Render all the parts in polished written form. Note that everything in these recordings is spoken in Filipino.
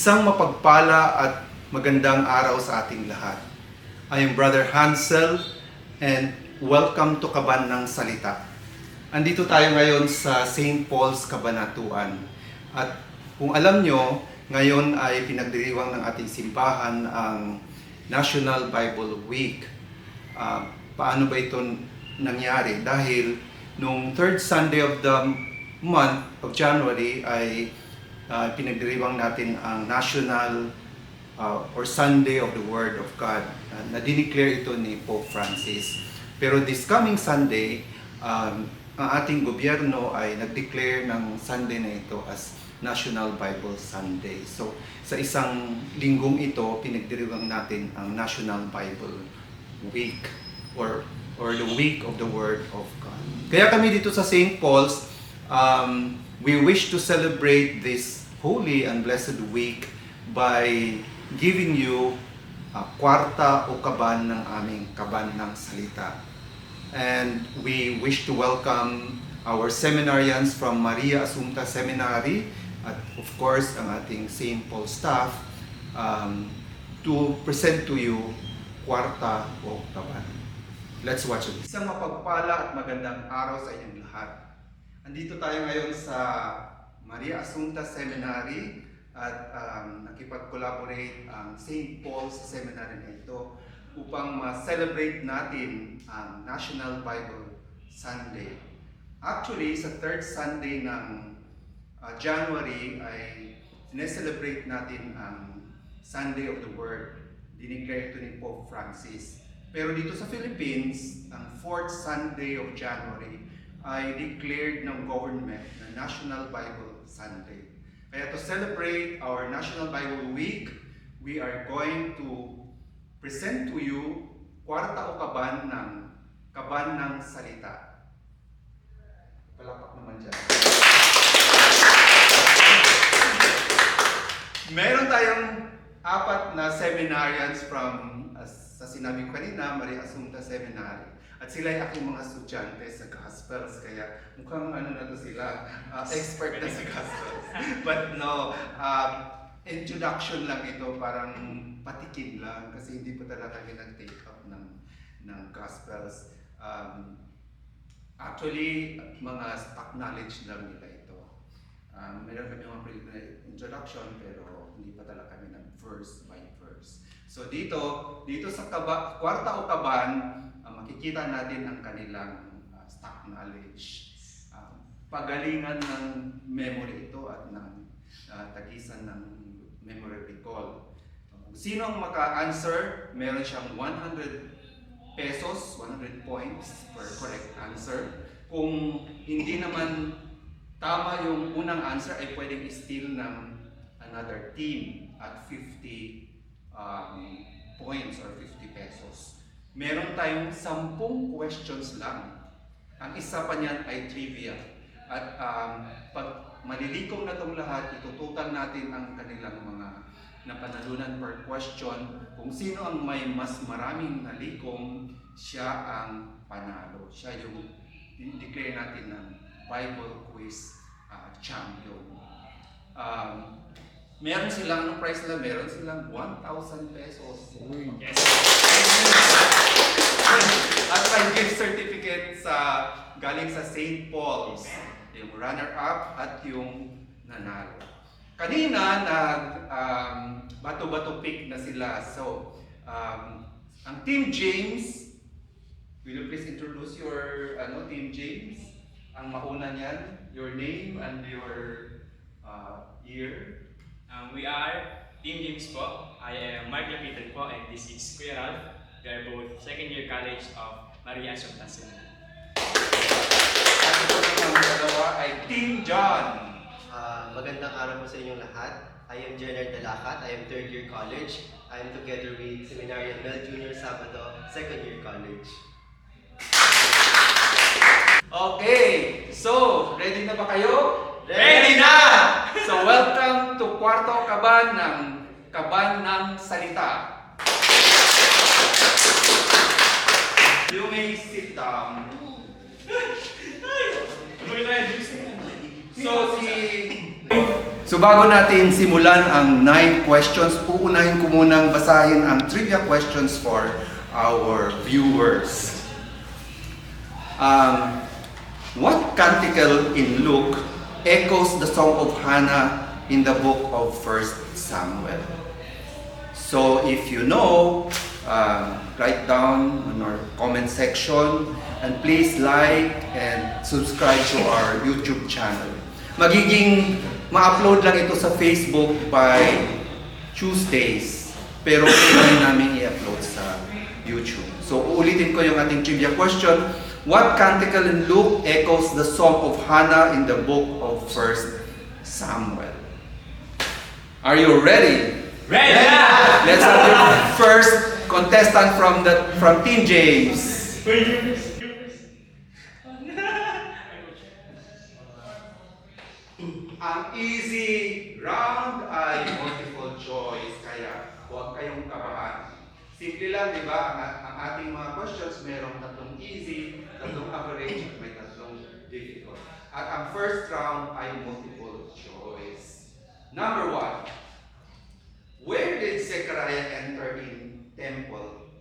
Isang mapagpala at magandang araw sa ating lahat. I am Brother Hansel and welcome to Kaban ng Salita. Andito tayo ngayon sa St. Paul's Kabanatuan. At kung alam nyo, ngayon ay pinagdiriwang ng ating simbahan ang National Bible Week. Paano ba ito nangyari? Dahil nung third Sunday of the month of January ay pinagdiriwang natin ang National or Sunday of the Word of God. Na-declare ito ni Pope Francis. Pero this coming Sunday, ang ating gobyerno ay nag-declare ng Sunday na ito as National Bible Sunday. So, sa isang linggong ito, pinagdiriwang natin ang National Bible Week or the Week of the Word of God. Kaya kami dito sa St. Paul's, we wish to celebrate this holy and blessed week by giving you kwarta o kaban ng aming kaban ng salita. And we wish to welcome our seminarians from Maria Assumpta Seminary at of course ang ating St. Paul staff to present to you kwarta o kaban. Let's watch it. Isang mapagpala at magandang araw sa inyong lahat. Andito tayo ngayon sa Maria Assumpta Seminary at nakipag-collaborate ang St. Paul's Seminary na ito upang ma-celebrate natin ang National Bible Sunday. Actually, sa third Sunday ng January ay sineselebrate natin ang Sunday of the Word. Dineclare ito ni Pope Francis. Pero dito sa Philippines, ang fourth Sunday of January ay declared ng government na National Bible Sunday. Kaya to celebrate our National Bible Week, we are going to present to you kwarta o kaban ng salita. Palakpak naman dyan. Meron tayong apat na seminarians from, sa sinabi ko kanina, Maria Assumpta Seminary. At sila ay aking mga estudyante sa Gospels, kaya mukhang ano na to sila, expert na sa Gospels. But no, introduction lang ito, parang patikin lang, kasi hindi pa talaga kami nag-take up ng Gospels. Actually, mga stock knowledge lang nila ito. Meron kami mga introduction, pero hindi pa talaga kami nag-verse by verse. So dito sa kwarta o kaban, makikita natin ang kanilang stock knowledge. Pagalingan ng memory ito at ng tagisan ng memory recall. Sino ang maka-answer, meron siyang 100 pesos, 100 points per correct answer. Kung hindi naman tama yung unang answer, ay pwedeng i-steal ng another team at 50 points or 50 pesos. Meron tayong 10 questions lang. Ang isa pa niyan ay trivia. At pag malilikom na itong lahat, itututal natin ang kanilang mga napanalunan per question. Kung sino ang may mas maraming nalikom, siya ang panalo. Siya yung declare natin ng Bible Quiz Champion. Meron silang price nila, meron silang 1,000 pesos. Yes. At may gift certificate galing sa St. Paul's. Yung runner-up at yung nanalo. Kanina, bato-bato pick na sila. So, ang Team James, will you please introduce your Team James? Ang mauna niyan, your name and your year. We are Team James po. I am Mark Lapitan po and this is Kuya Ralph. We are both second year college of Maria Assumpta Seminary. At ito naman dalawa ay Team John. Magandang araw po sa inyong lahat. I am Jenner Dalacat. I am third year college. I am together with Seminarian Mel Jr. Sabado, second year college. Okay, so ready na ba kayo? Ready na! So welcome to Kwarto Kaban ng Salita. You may sit down. So So bago natin simulan ang 9 questions, uunahin ko munang basahin ang trivia questions for our viewers. What canticle in Luke echoes the song of Hannah in the book of 1 Samuel? So if you know, write down on our comment section and please like and subscribe to our YouTube channel. Magiging ma-upload lang ito sa Facebook by Tuesdays, pero kailangan namin i-upload sa YouTube. So uulitin ko yung ating trivia question. What canticle in Luke echoes the song of Hannah in the book of 1 Samuel? Are you ready? Ready! Let's have your first contestant from Team James. Ang easy round ay multiple choice, kaya huwag kayong kabahan. Simple lang, di ba? Ang ating mga questions, mayroong 3 easy, 3 average, at may 3 difficult. At ang first round ay multiple choice. Number 1. Where did Zechariah enter in temple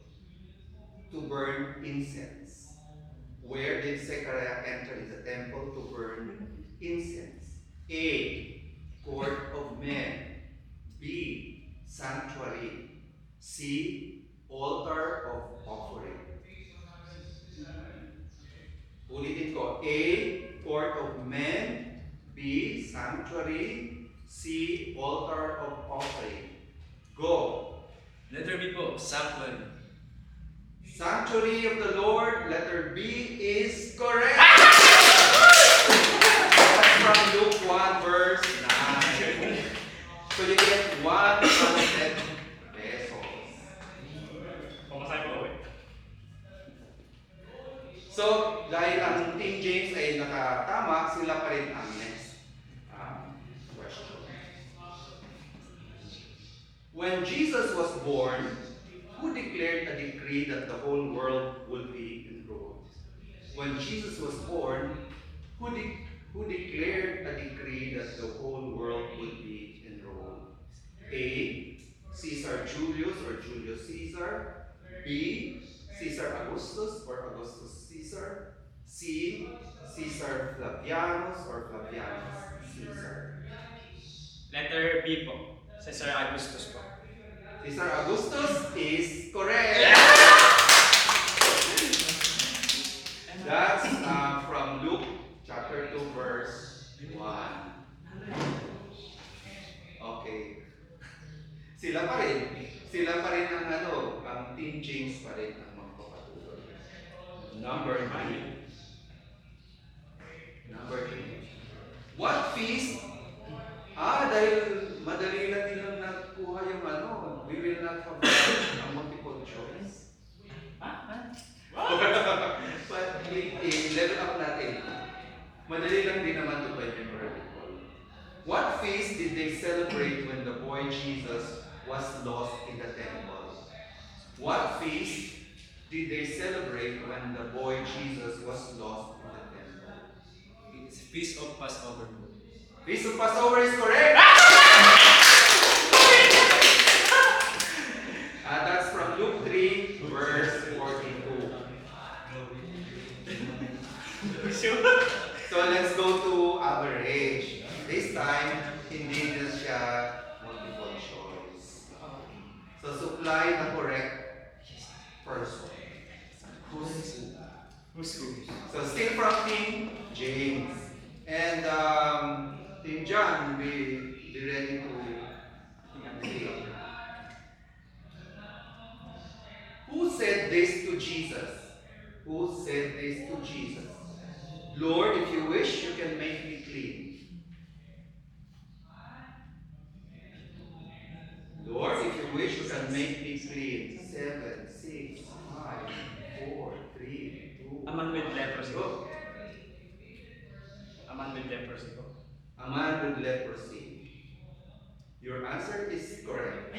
to burn incense? Where did Zechariah enter in the temple to burn incense? A. Court of men. B. Sanctuary. C. Altar of offering. Ulitin ko. A. Court of men. B. Sanctuary. C. Altar of offering. Go. Letter B po, sanctuary. Sanctuary of the Lord, letter B is correct. That's from Luke 1 verse 9. So you get 100 pesos. Pumasay po eh. So dahil ang Team James ay nakatama, sila pa rin ang next question. When Jesus was born, who declared a decree that the whole world would be enrolled? When Jesus was born, who declared a decree that the whole world would be enrolled? A. Caesar Julius or Julius Caesar. B. Caesar Augustus or Augustus Caesar. C. Caesar Flavianus or Flavianus Caesar. Letter B po, Caesar Augustus po. Caesar Augustus is correct. That's from Luke chapter 2 verse 1. Okay. Sila pa rin ang ang Team James pa rin ang magpapatuloy. Number 3. What feast? Dahil madali lang nilang nakuha yung we will not have a multiple choice. But level up natin. Madali lang din naman ito by memorable. What feast did they celebrate when the boy Jesus was lost in the temple? What feast did they celebrate when the boy Jesus was lost in the temple? It's Feast of Passover po. Feast of Passover is correct! That's from Luke 3, verse 42. So let's go to average. This time, hindi na siya multiple choice. So supply the correct person. Who's who? So still from Team James. And Team John, be ready to see. Who said this to Jesus? Who said this to Jesus? Lord, if you wish, you can make me clean. Lord, if you wish, you can make me clean. 7, 6, 5, 4, 3, 2. A man with leprosy. Go. A man with leprosy po. A man with leprosy. Your answer is correct.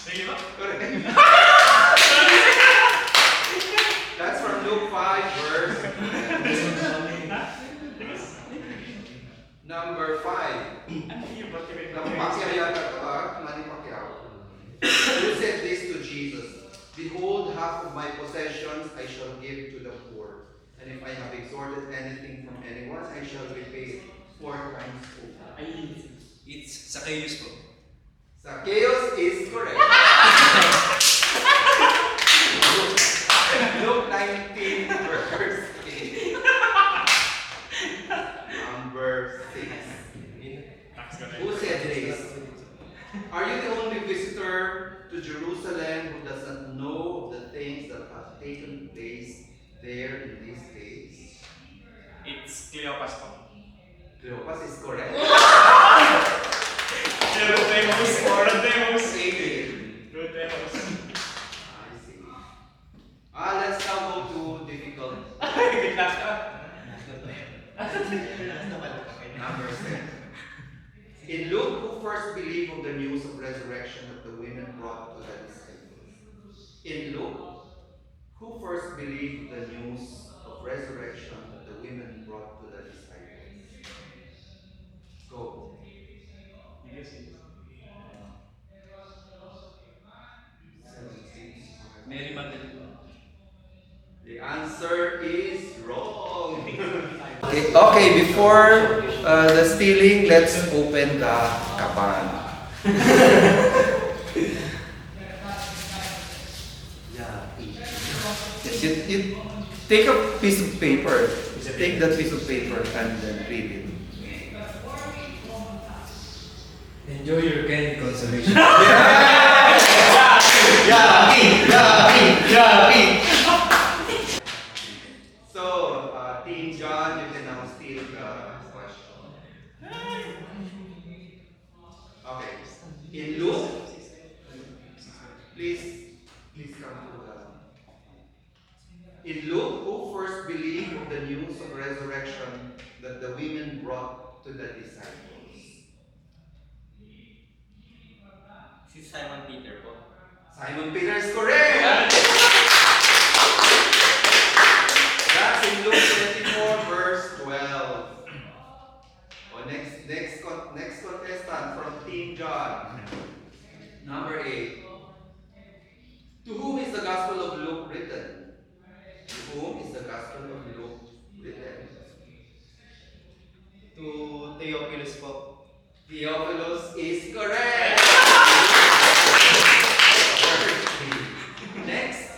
Really ba? Correct. That's from Luke 5, verse number 5. I shall give to the poor. And if I have extorted anything from anyone, I shall repay it 4 times over. It's Zacchaeus po. Zacchaeus is correct. Luke 19, verse 8. Number 6. Tax collector. Who said this? Are you the only visitor to Jerusalem who does not know of the things that have taken place there in these days? It's Cleopas po. Cleopas is correct. Rutemus. Rutemus. 18. Rutemus. I see. Let's now go to difficult. Last ka. Number 7. In Luke, who first believed of the news of resurrection that the women brought to the disciples? In Luke, who first believed the news of resurrection that the women brought to the disciples? Go. You guess it. Mary Magdalene. The answer is wrong. Okay, before the stealing, let's open the kaban. You take a piece of paper. Take that piece of paper and then read it. Enjoy your candy consolation. So, Team John, you can now steal the question. Okay. In Luke, please come to the. In Luke, who first believed of the news of resurrection that the women brought to the disciples? Si Simon Peter po. Simon Peter is correct. That's in Luke 24, verse 12. Next contestant from Team John. Number 8. To whom is the Gospel of Luke written? To whom is the Gospel of Luke written? To Theophilus po. Theophilus is correct. Next.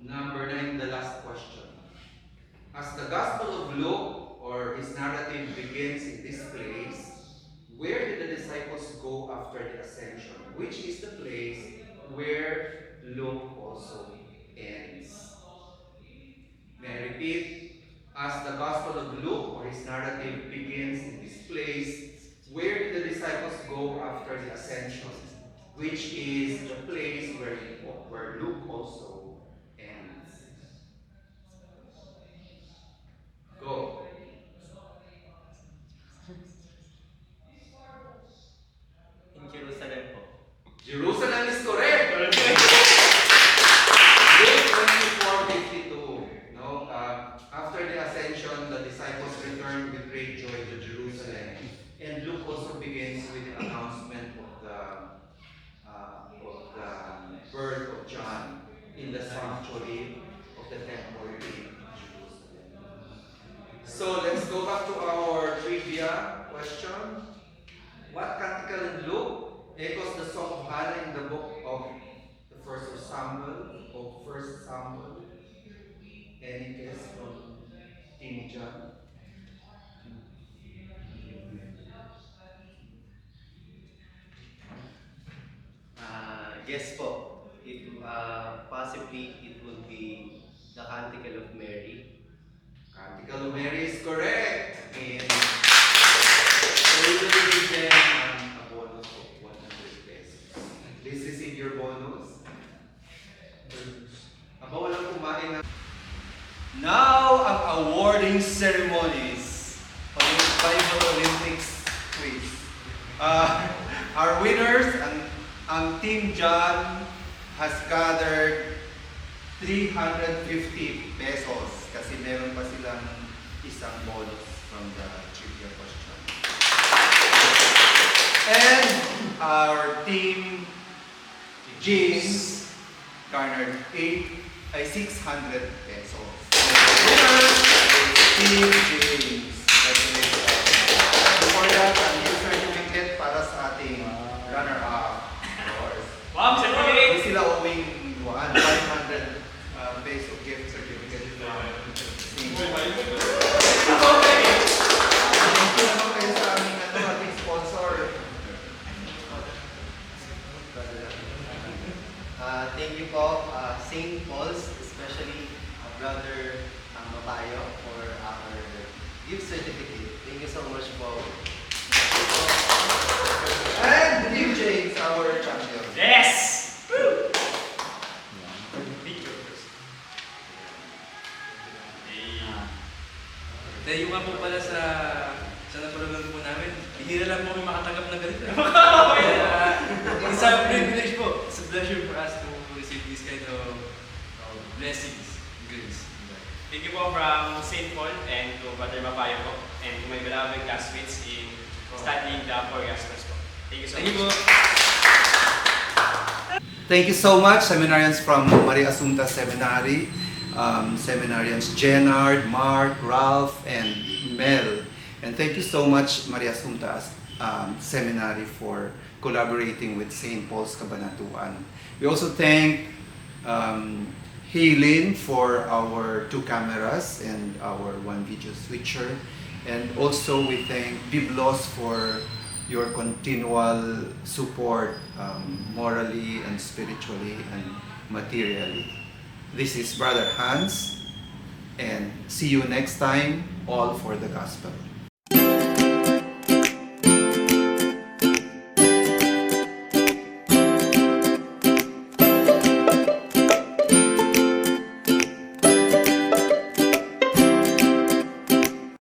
Number 9, the last question. As the Gospel of Luke or his narrative begins in this place, where did the disciples go after the ascension? Which is the place where Luke also ends? May I repeat? As the Gospel of Luke or his narrative begins in this place, where did the disciples go after the ascension? Which is the place where Luke also ends. Go. In Jerusalem po. Jerusalem is correct. Luke 24:52. No, after the ascension, the disciples returned with great joy to Jerusalem. And Luke also begins with the announcement of the birth of John in the sanctuary of the temple in Jerusalem. So let's go back to our trivia question. What canticle in Luke echoes the song of Hannah in the book of the first of First Samuel? Any guess from Team John? Yes po. Possibly it will be the Canticle of Mary. Canticle of Mary is correct. And so we will give them a bonus of 100 pesos. Please receive your bonus. Aba, walang kumain na. Now, ang awarding ceremonies on yung Bible Olympics quiz. Our winners, ang Team John has gathered 350 pesos kasi meron pa silang isang bonus from the trivia question. And our Team James garnered 600 pesos. Steve James. Congratulations. Before that, ang gift certificate para sa ating runner-up. Of course. Wow, Hindi certificate! sila owing 500 peso gift certificate from Steve. Thank you naman kayo sa aming ating sponsor. Thank you po, St. Paul's, especially Brother Mapayo, for our gift certificate. Thank you so much po. And Steve James, our champion. Yes! Woo! Picture first. Dahil yung nga po pala sa napanood po namin, bihira lang po kami makatanggap ng ganito. It's a privilege po. It's a pleasure for us to receive this kind of blessings, grace. Thank you po from St. Paul and to Brother Mapayo po and to my beloved classmates in studying the Four Gospels po. Thank you so Thank you po. much. Thank you so much, seminarians from Maria Assumpta Seminary, seminarians Jenard, Mark, Ralph, and Mel. And thank you so much, Maria Assumpta Seminary, for collaborating with St. Paul's Cabanatuan. We also thank Haylin for our 2 cameras and our 1 video switcher. And also we thank Biblos for your continual support morally and spiritually and materially. This is Brother Hans, and see you next time, all for the gospel.